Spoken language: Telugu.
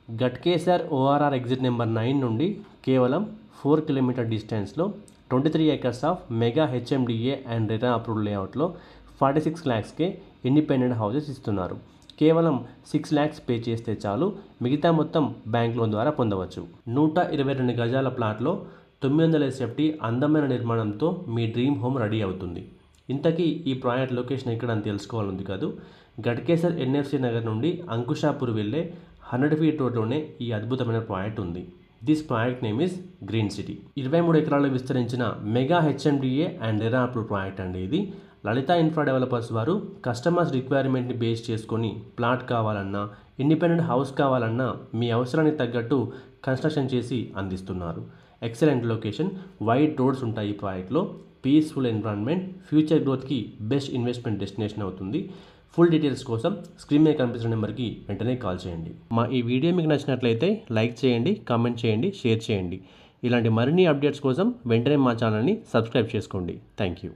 గట్కేసర్ ఓఆర్ఆర్ ఎగ్జిట్ నెంబర్ 9 నుండి కేవలం 4 కిలోమీటర్ డిస్టెన్స్లో 23 acres of mega HMDA and RERA approved లేఅవుట్లో 46 lakhsకే ఇండిపెండెంట్ హౌసెస్ ఇస్తున్నారు. కేవలం 6 lakhs పే చేస్తే చాలు, మిగతా మొత్తం బ్యాంక్ లోన్ ద్వారా పొందవచ్చు. 122 గజాల ప్లాట్లో 900 SFT అందమైన నిర్మాణంతో మీ డ్రీమ్ హోమ్ రెడీ అవుతుంది. ఇంతకీ ఈ ప్రాజెక్ట్ లొకేషన్ ఎక్కడ అని తెలుసుకోవాలంది కాదు. గట్కేసర్ NFC నగర్ నుండి అంకుషాపూర్ వెళ్ళే 100 feet రోడ్లోనే ఈ అద్భుతమైన ప్రాజెక్ట్ ఉంది. This project name is green city. 23 ఎకరాల్లో విస్తరించిన mega HMDA and RERA approved project అండి ఇది. లలిత ఇన్ఫ్రా డెవలపర్స్ వారు కస్టమర్స్ రిక్వైర్మెంట్ని బేస్ చేసుకొని ప్లాట్ కావాలన్నా, ఇండిపెండెంట్ హౌస్ కావాలన్నా మీ అవసరానికి తగ్గట్టు కన్స్ట్రక్షన్ చేసి అందిస్తున్నారు. ఎక్సలెంట్ లొకేషన్, వైడ్ రోడ్స్ ఉంటాయి ఈ ప్రాజెక్ట్లో, పీస్ఫుల్ ఎన్విరాన్మెంట్, ఫ్యూచర్ గ్రోత్కి బెస్ట్ ఇన్వెస్ట్మెంట్ డెస్టినేషన్ అవుతుంది. ఫుల్ డీటెయిల్స్ కోసం స్క్రీన్ మీద కనిపిస్తున్న నెంబర్కి వెంటనే కాల్ చేయండి. మా ఈ వీడియో మీకు నచ్చినట్లయితే లైక్ చేయండి, కామెంట్ చేయండి, షేర్ చేయండి. ఇలాంటి మరిన్ని అప్డేట్స్ కోసం వెంటనే మా ఛానల్ని సబ్స్క్రైబ్ చేసుకోండి. Thank you.